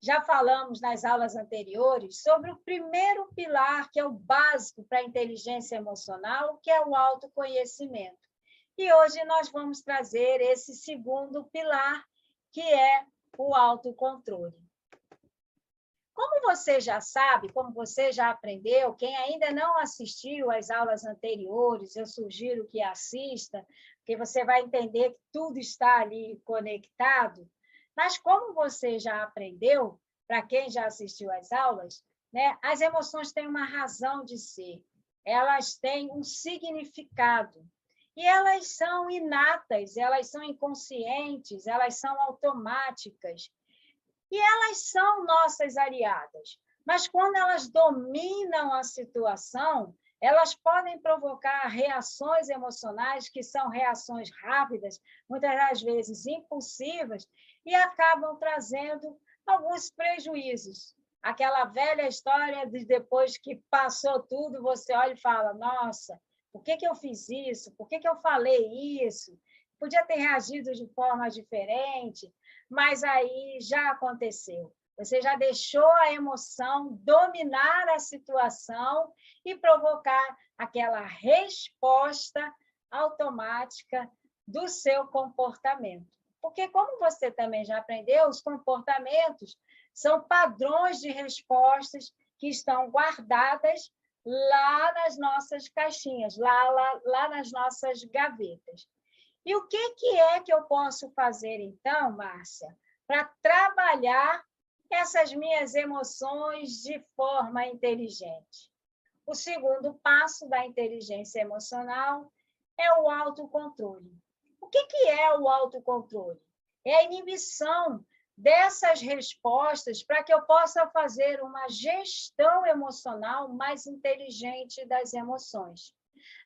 Já falamos nas aulas anteriores sobre o primeiro pilar, que é o básico para a inteligência emocional, que é o autoconhecimento. E hoje nós vamos trazer esse segundo pilar, que é o autocontrole. Como você já sabe, como você já aprendeu, quem ainda não assistiu às aulas anteriores, eu sugiro que assista, porque você vai entender que tudo está ali conectado. Mas como você já aprendeu, para quem já assistiu às aulas, né, as emoções têm uma razão de ser, elas têm um significado. E elas são inatas, elas são inconscientes, elas são automáticas. E elas são nossas aliadas. Mas quando elas dominam a situação, elas podem provocar reações emocionais que são reações rápidas, muitas das vezes impulsivas, e acabam trazendo alguns prejuízos. Aquela velha história de depois que passou tudo, você olha e fala: nossa, por que eu fiz isso? Por que eu falei isso? Podia ter reagido de forma diferente, mas aí já aconteceu. Você já deixou a emoção dominar a situação e provocar aquela resposta automática do seu comportamento. Porque, como você também já aprendeu, os comportamentos são padrões de respostas que estão guardadas lá nas nossas caixinhas, lá nas nossas gavetas. E o que é que eu posso fazer, então, Márcia, para trabalhar essas minhas emoções de forma inteligente? O segundo passo da inteligência emocional é o autocontrole. O que é o autocontrole? É a inibição dessas respostas para que eu possa fazer uma gestão emocional mais inteligente das emoções.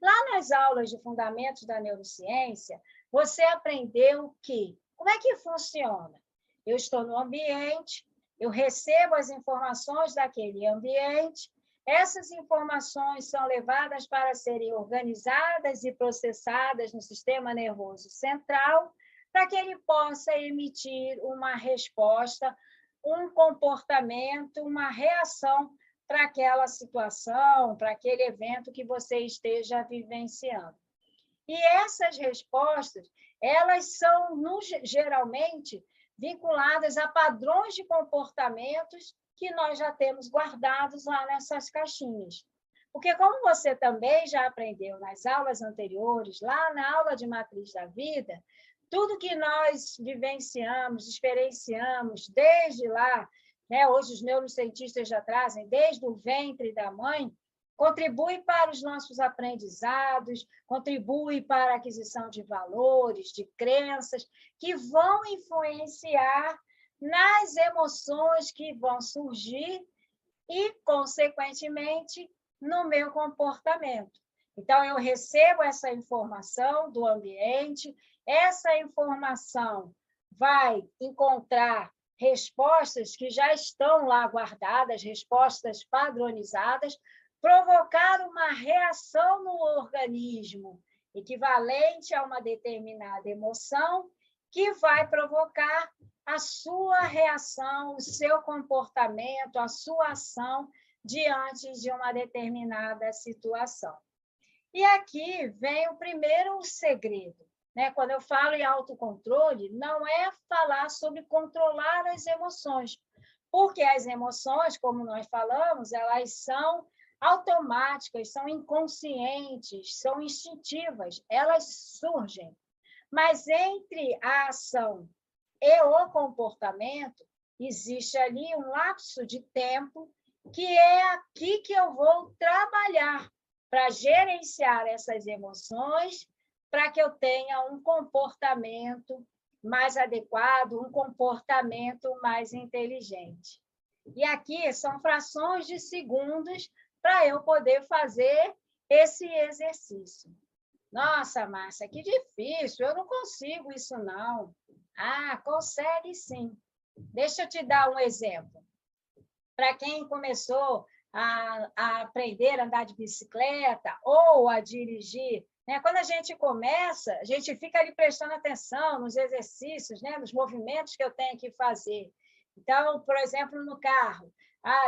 Lá nas aulas de Fundamentos da Neurociência, você aprendeu que, como é que funciona? Eu estou no ambiente, eu recebo as informações daquele ambiente, essas informações são levadas para serem organizadas e processadas no sistema nervoso central, para que ele possa emitir uma resposta, um comportamento, uma reação para aquela situação, para aquele evento que você esteja vivenciando. E essas respostas, elas são, geralmente, vinculadas a padrões de comportamentos que nós já temos guardados lá nessas caixinhas. Porque, como você também já aprendeu nas aulas anteriores, lá na aula de Matriz da Vida, tudo que nós vivenciamos, experienciamos desde lá, né, hoje os neurocientistas já trazem, desde o ventre da mãe, contribui para os nossos aprendizados, contribui para a aquisição de valores, de crenças, que vão influenciar nas emoções que vão surgir e, consequentemente, no meu comportamento. Então, eu recebo essa informação do ambiente, essa informação vai encontrar respostas que já estão lá guardadas, respostas padronizadas, provocar uma reação no organismo equivalente a uma determinada emoção que vai provocar a sua reação, o seu comportamento, a sua ação diante de uma determinada situação. E aqui vem o primeiro segredo, né? Quando eu falo em autocontrole, não é falar sobre controlar as emoções, porque as emoções, como nós falamos, elas são automáticas, são inconscientes, são instintivas, elas surgem. Mas entre a ação e o comportamento, existe ali um lapso de tempo que é aqui que eu vou trabalhar para gerenciar essas emoções, para que eu tenha um comportamento mais adequado, um comportamento mais inteligente. E aqui são frações de segundos para eu poder fazer esse exercício. Nossa, Márcia, que difícil, eu não consigo isso, não. Ah, consegue sim. Deixa eu te dar um exemplo. Para quem começou a aprender a andar de bicicleta ou a dirigir, né? Quando a gente começa, a gente fica ali prestando atenção nos exercícios, né? Nos movimentos que eu tenho que fazer. Então, por exemplo, no carro,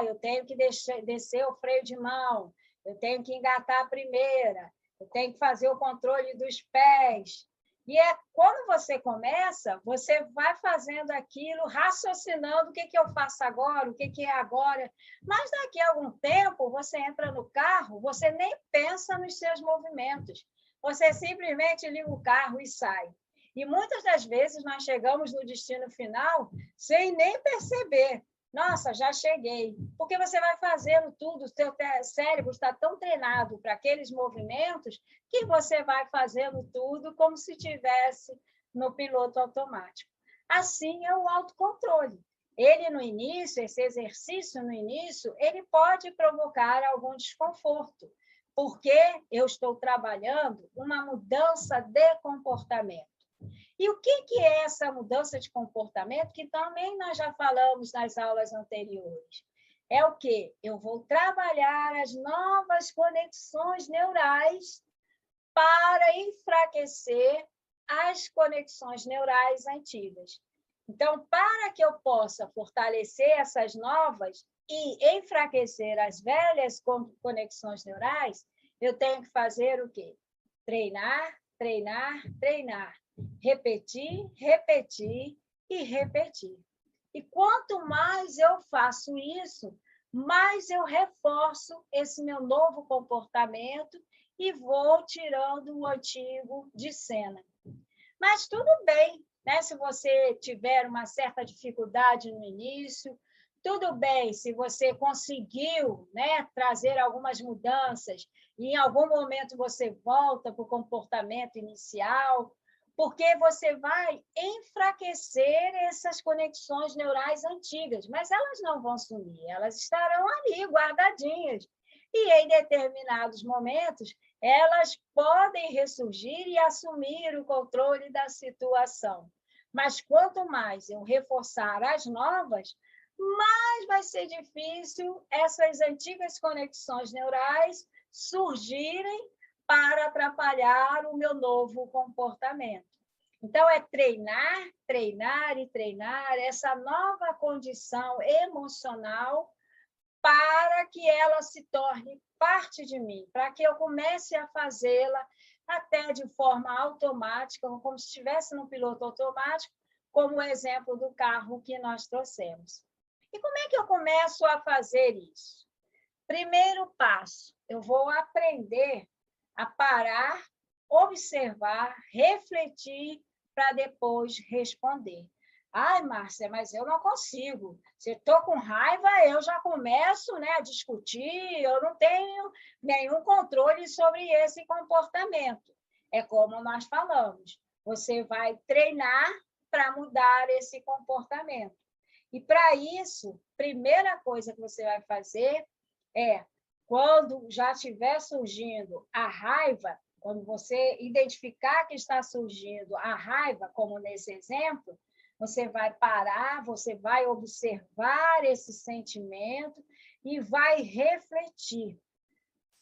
eu tenho que descer o freio de mão, eu tenho que engatar a primeira, eu tenho que fazer o controle dos pés. E quando você começa, você vai fazendo aquilo, raciocinando o que eu faço agora, o que é agora. Mas daqui a algum tempo, você entra no carro, você nem pensa nos seus movimentos. Você simplesmente liga o carro e sai. E muitas das vezes nós chegamos no destino final sem nem perceber. Nossa, já cheguei. Porque você vai fazendo tudo, o seu cérebro está tão treinado para aqueles movimentos que você vai fazendo tudo como se estivesse no piloto automático. Assim é o autocontrole. Ele, no início, esse exercício no início, ele pode provocar algum desconforto, porque eu estou trabalhando uma mudança de comportamento. E o que é essa mudança de comportamento, que também nós já falamos nas aulas anteriores? É o quê? Eu vou trabalhar as novas conexões neurais para enfraquecer as conexões neurais antigas. Então, para que eu possa fortalecer essas novas e enfraquecer as velhas conexões neurais, eu tenho que fazer o quê? Treinar, treinar, treinar. Repetir, repetir e repetir. E quanto mais eu faço isso, mais eu reforço esse meu novo comportamento e vou tirando o antigo de cena. Mas tudo bem, né? Se você tiver uma certa dificuldade no início, tudo bem se você conseguiu, né, trazer algumas mudanças e em algum momento você volta para o comportamento inicial, porque você vai enfraquecer essas conexões neurais antigas, mas elas não vão sumir, elas estarão ali guardadinhas. E em determinados momentos, elas podem ressurgir e assumir o controle da situação. Mas quanto mais eu reforçar as novas, mais vai ser difícil essas antigas conexões neurais surgirem para atrapalhar o meu novo comportamento. Então, é treinar, treinar e treinar essa nova condição emocional para que ela se torne parte de mim, para que eu comece a fazê-la até de forma automática, como se estivesse no piloto automático, como o exemplo do carro que nós trouxemos. E como é que eu começo a fazer isso? Primeiro passo, eu vou aprender a parar, observar, refletir para depois responder. Ai, Márcia, mas eu não consigo. Se estou com raiva, eu já começo, né, a discutir, eu não tenho nenhum controle sobre esse comportamento. É como nós falamos, você vai treinar para mudar esse comportamento. E, para isso, a primeira coisa que você vai fazer é, quando já estiver surgindo a raiva, quando você identificar que está surgindo a raiva, como nesse exemplo, você vai parar, você vai observar esse sentimento e vai refletir.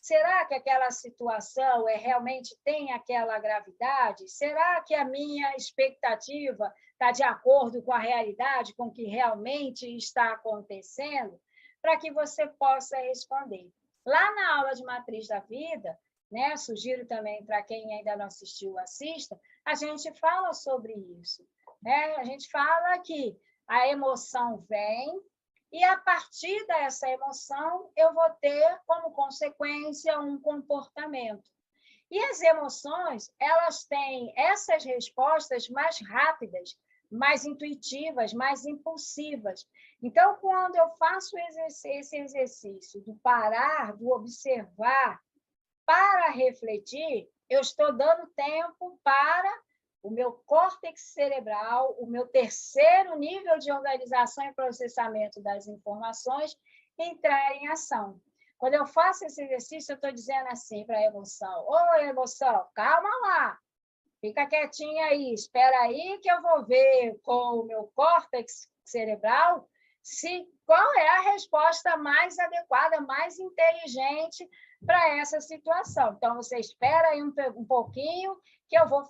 Será que aquela situação realmente tem aquela gravidade? Será que a minha expectativa está de acordo com a realidade, com o que realmente está acontecendo? Para que você possa responder. Lá na aula de Matriz da Vida, né, sugiro também para quem ainda não assistiu, assista, a gente fala sobre isso. Né? A gente fala que a emoção vem e, a partir dessa emoção, eu vou ter como consequência um comportamento. E as emoções, elas têm essas respostas mais rápidas, mais intuitivas, mais impulsivas. Então, quando eu faço esse exercício do parar, do observar, para refletir, eu estou dando tempo para o meu córtex cerebral, o meu terceiro nível de organização e processamento das informações, entrar em ação. Quando eu faço esse exercício, eu estou dizendo assim para a emoção: ô, emoção, calma lá, fica quietinha aí, espera aí que eu vou ver com o meu córtex cerebral qual é a resposta mais adequada, mais inteligente para essa situação. Então, você espera aí um pouquinho, que eu vou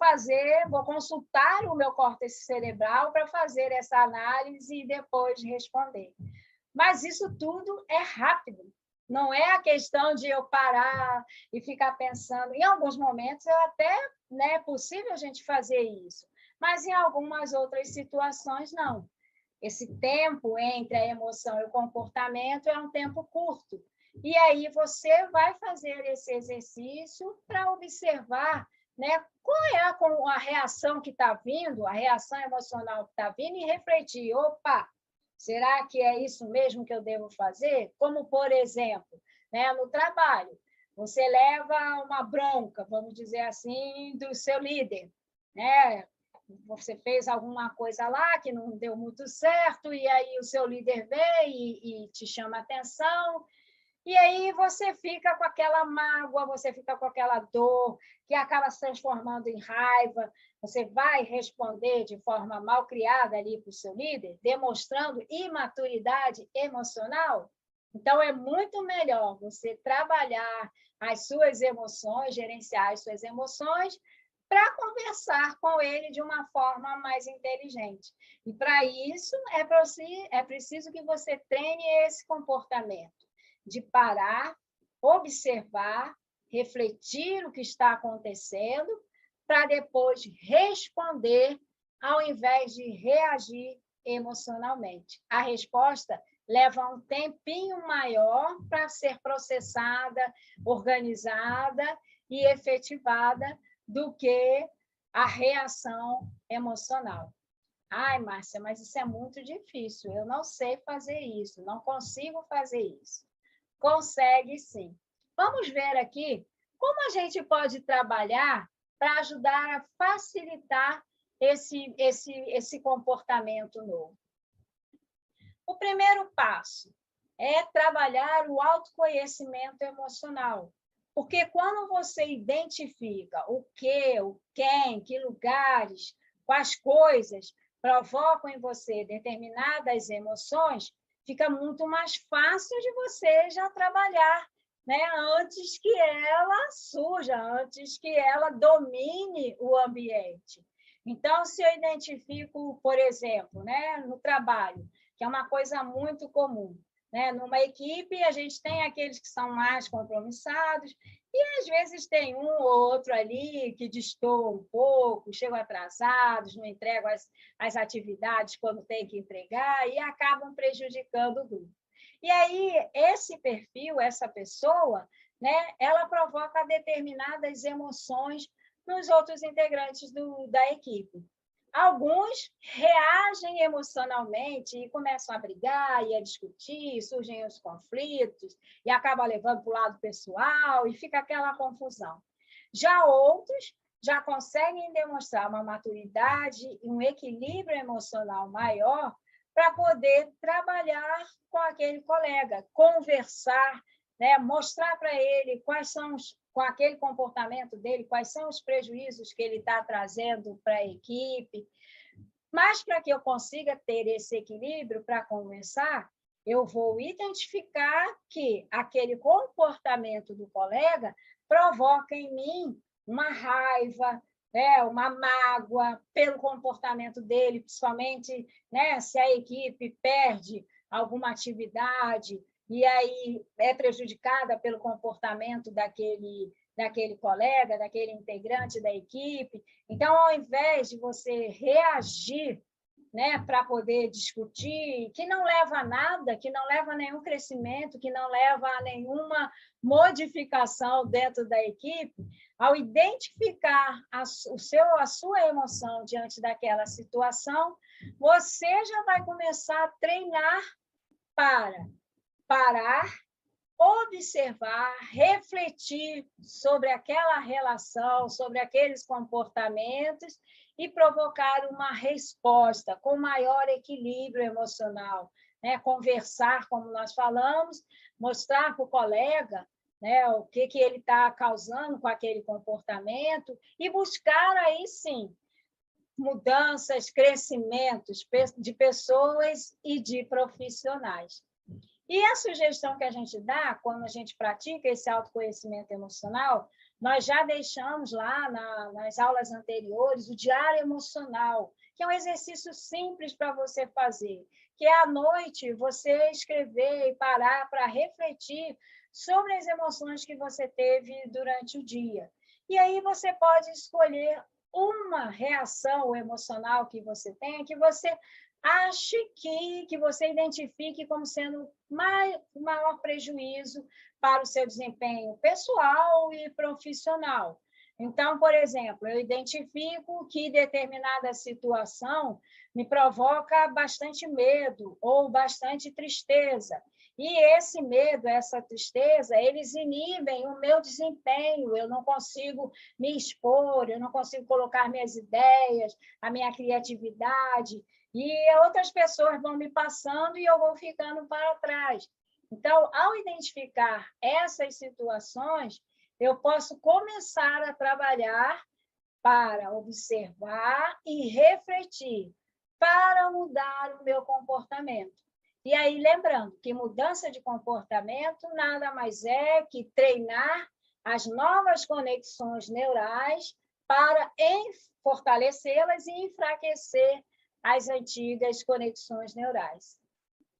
consultar o meu córtex cerebral para fazer essa análise e depois responder. Mas isso tudo é rápido. Não é a questão de eu parar e ficar pensando. Em alguns momentos, é possível a gente fazer isso, mas em algumas outras situações, não. Esse tempo entre a emoção e o comportamento é um tempo curto. E aí você vai fazer esse exercício para observar, né, qual é a reação que está vindo, a reação emocional que está vindo, e refletir: opa, será que é isso mesmo que eu devo fazer? Como, por exemplo, né, no trabalho, você leva uma bronca, vamos dizer assim, do seu líder, né? Você fez alguma coisa lá que não deu muito certo, e aí o seu líder vem e te chama a atenção, e aí você fica com aquela mágoa, você fica com aquela dor, que acaba se transformando em raiva. Você vai responder de forma mal criada ali para o seu líder, demonstrando imaturidade emocional? Então, é muito melhor você trabalhar as suas emoções, gerenciar as suas emoções, para conversar com ele de uma forma mais inteligente. E, para isso, é preciso que você treine esse comportamento de parar, observar, refletir o que está acontecendo, para depois responder, ao invés de reagir emocionalmente. A resposta leva um tempinho maior para ser processada, organizada e efetivada do que a reação emocional. Ai, Márcia, mas isso é muito difícil. Eu não sei fazer isso, não consigo fazer isso. Consegue, sim. Vamos ver aqui como a gente pode trabalhar para ajudar a facilitar esse comportamento novo. O primeiro passo é trabalhar o autoconhecimento emocional. Porque quando você identifica o que, o quem, que lugares, quais coisas provocam em você determinadas emoções, fica muito mais fácil de você já trabalhar, né? Antes que ela surja, antes que ela domine o ambiente. Então, se eu identifico, por exemplo, né, no trabalho, que é uma coisa muito comum, né? Numa equipe, a gente tem aqueles que são mais compromissados, e às vezes tem um ou outro ali que destoa um pouco, chegam atrasados, não entregam as atividades quando tem que entregar e acabam prejudicando o grupo. E aí, esse perfil, essa pessoa, né, ela provoca determinadas emoções nos outros integrantes da equipe. Alguns reagem emocionalmente e começam a brigar e a discutir, surgem os conflitos e acaba levando para o lado pessoal e fica aquela confusão. Já outros já conseguem demonstrar uma maturidade e um equilíbrio emocional maior para poder trabalhar com aquele colega, conversar, né? Mostrar para ele com aquele comportamento dele, quais são os prejuízos que ele está trazendo para a equipe. Mas para que eu consiga ter esse equilíbrio para conversar, eu vou identificar que aquele comportamento do colega provoca em mim uma raiva, né, uma mágoa pelo comportamento dele, principalmente, né, se a equipe perde alguma atividade e aí é prejudicada pelo comportamento daquele colega, daquele integrante da equipe. Então, ao invés de você reagir, né, para poder discutir, que não leva a nada, que não leva a nenhum crescimento, que não leva a nenhuma modificação dentro da equipe, ao identificar a sua emoção diante daquela situação, você já vai começar a treinar para parar, observar, refletir sobre aquela relação, sobre aqueles comportamentos e provocar uma resposta com maior equilíbrio emocional, né? Conversar, como nós falamos, mostrar para o colega, né, o que ele está causando com aquele comportamento e buscar aí sim mudanças, crescimentos de pessoas e de profissionais. E a sugestão que a gente dá, quando a gente pratica esse autoconhecimento emocional, nós já deixamos lá nas aulas anteriores o diário emocional, que é um exercício simples para você fazer, que é à noite você escrever e parar para refletir sobre as emoções que você teve durante o dia. E aí você pode escolher uma reação emocional que você tem, que você ache que você identifique como sendo o maior prejuízo para o seu desempenho pessoal e profissional. Então, por exemplo, eu identifico que determinada situação me provoca bastante medo ou bastante tristeza. E esse medo, essa tristeza, eles inibem o meu desempenho, eu não consigo me expor, eu não consigo colocar minhas ideias, a minha criatividade, e outras pessoas vão me passando e eu vou ficando para trás. Então, ao identificar essas situações, eu posso começar a trabalhar para observar e refletir, para mudar o meu comportamento. E aí, lembrando que mudança de comportamento nada mais é que treinar as novas conexões neurais para fortalecê-las e enfraquecer as antigas conexões neurais.